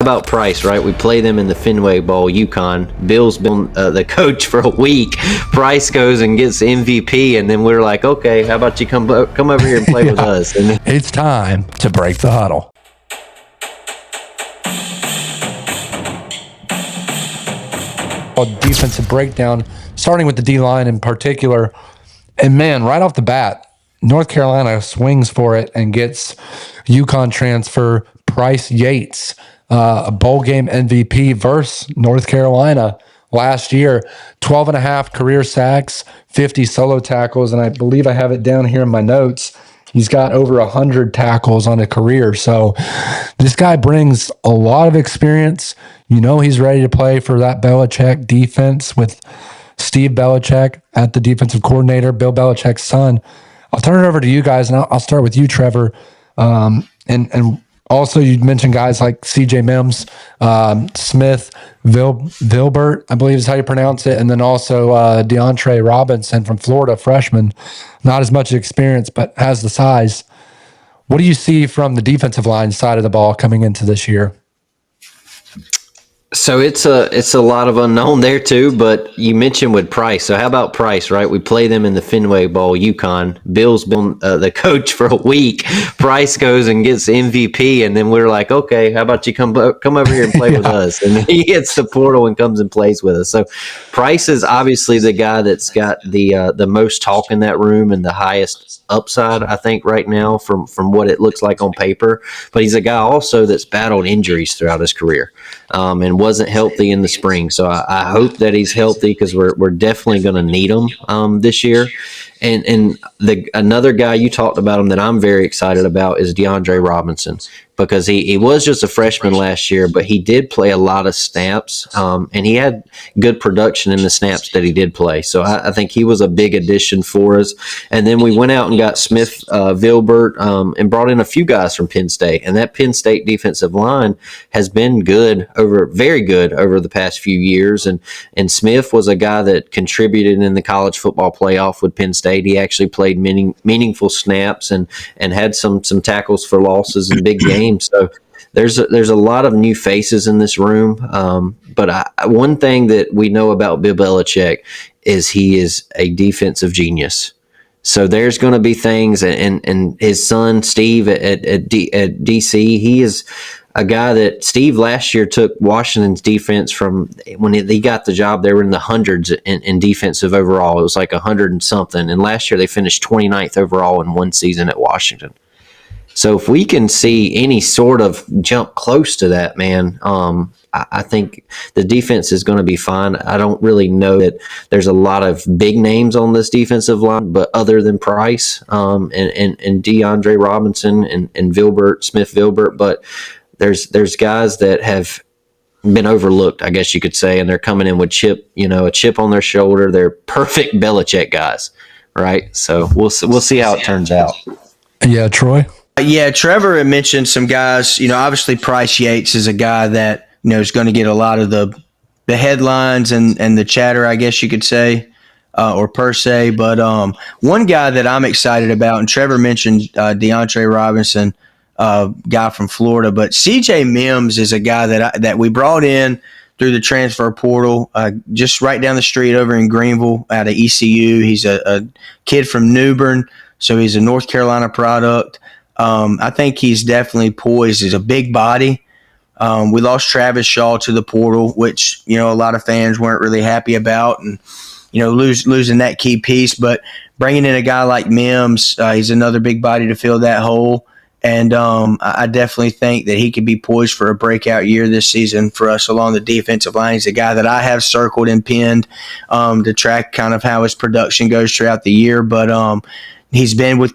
about Price, right? We play them in the Fenway Bowl, UConn. Bill's been the coach for a week. Price goes and gets MVP, and then we're like, okay, how about you come over here and play with us? And it's time to break the huddle. Defensive breakdown, starting with the D-line in particular. And man, right off the bat, North Carolina swings for it and gets UConn transfer Price Yates, a bowl game MVP versus North Carolina last year. 12 and a half career sacks, 50 solo tackles, and I believe I have it down here in my notes. He's got over 100 tackles on a career. So this guy brings a lot of experience. You know he's ready to play for that Belichick defense with Steve Belichick at the defensive coordinator, Bill Belichick's son. I'll turn it over to you guys, and I'll start with you, Trevor. And also you mentioned guys like CJ Mims, Smith, Vilbert, I believe is how you pronounce it, and then also DeAndre Robinson from Florida, freshman. Not as much experience, but has the size. What do you see from the defensive line side of the ball coming into this year? So it's a lot of unknown there too, but you mentioned with Price. So how about Price, right? We play them in the Fenway Bowl, UConn. Bill's been the coach for a week. Price goes and gets MVP, and then we're like, okay, how about you come over here and play with us? And he hits the portal and comes and plays with us. So Price is obviously the guy that's got the most talk in that room and the highest upside, I think, right now from what it looks like on paper. But he's a guy also that's battled injuries throughout his career. And wasn't healthy in the spring. So I hope that he's healthy because we're definitely going to need him this year. And another guy you talked about him that I'm very excited about is DeAndre Robinson, because he was just a freshman last year, but he did play a lot of snaps, and he had good production in the snaps that he did play. So I think he was a big addition for us. And then we went out and got Smith, Vilbert, and brought in a few guys from Penn State. And that Penn State defensive line has been very good over the past few years. And Smith was a guy that contributed in the college football playoff with Penn State. He actually played meaningful snaps and had some tackles for losses in big games. So there's a lot of new faces in this room. But one thing that we know about Bill Belichick is he is a defensive genius. So there's going to be things, and his son Steve at DC, he is a guy that Steve last year took Washington's defense from when he got the job. They were in the hundreds in defensive overall. It was like 100 and something. And last year they finished 29th overall in one season at Washington. So if we can see any sort of jump close to that, man, I think the defense is going to be fine. I don't really know that there's a lot of big names on this defensive line, but other than Price and DeAndre Robinson and Smith Vilbert, but there's guys that have been overlooked, I guess you could say, and they're coming in with a chip on their shoulder. They're perfect Belichick guys, right? So we'll see how it turns out. Yeah, Troy? Yeah, Trevor had mentioned some guys. Obviously Price Yates is a guy that is going to get a lot of the headlines and the chatter, I guess you could say, or per se. But one guy that I'm excited about, and Trevor mentioned DeAndre Robinson, guy from Florida, but CJ Mims is a guy that we brought in through the transfer portal, just right down the street over in Greenville out of ECU. He's a kid from New Bern, so he's a North Carolina product. I think he's definitely poised. He's a big body. We lost Travis Shaw to the portal, which, a lot of fans weren't really happy about, and, losing that key piece. But bringing in a guy like Mims, he's another big body to fill that hole. And I definitely think that he could be poised for a breakout year this season for us along the defensive line. He's a guy that I have circled and pinned to track kind of how his production goes throughout the year. But he's been with.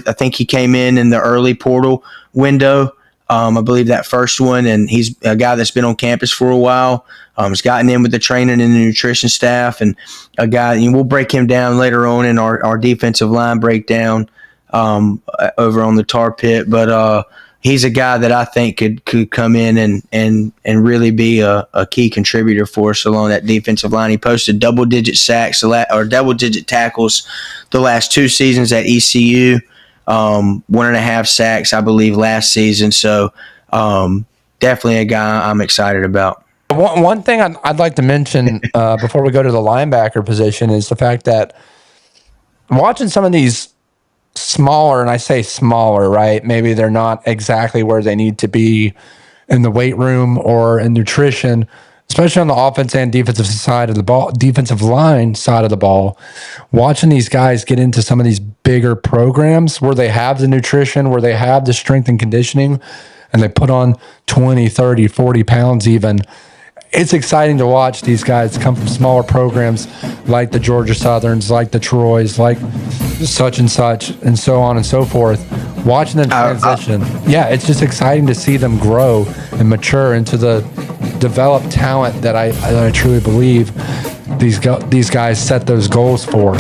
I think he came in the early portal window. I believe that first one, and he's a guy that's been on campus for a while. He's gotten in with the training and the nutrition staff, and a guy. We'll break him down later on in our defensive line breakdown over on the tar pit. But he's a guy that I think could come in and really be a key contributor for us along that defensive line. He posted double-digit sacks or double-digit tackles the last two seasons at ECU. 1.5 sacks, I believe, last season. So definitely a guy I'm excited about. One thing I'd like to mention before we go to the linebacker position is the fact that watching some of these smaller, and I say smaller, right? Maybe they're not exactly where they need to be in the weight room or in nutrition, especially on the offense and defensive side of the ball, defensive line side of the ball. Watching these guys get into some of these bigger programs where they have the nutrition, where they have the strength and conditioning, and they put on 20, 30, 40 pounds even. It's exciting to watch these guys come from smaller programs like the Georgia Southerns, like the Troys, like such and so on and so forth. Watching them transition. Yeah, it's just exciting to see them grow and mature into the developed talent that I truly believe these guys set those goals for.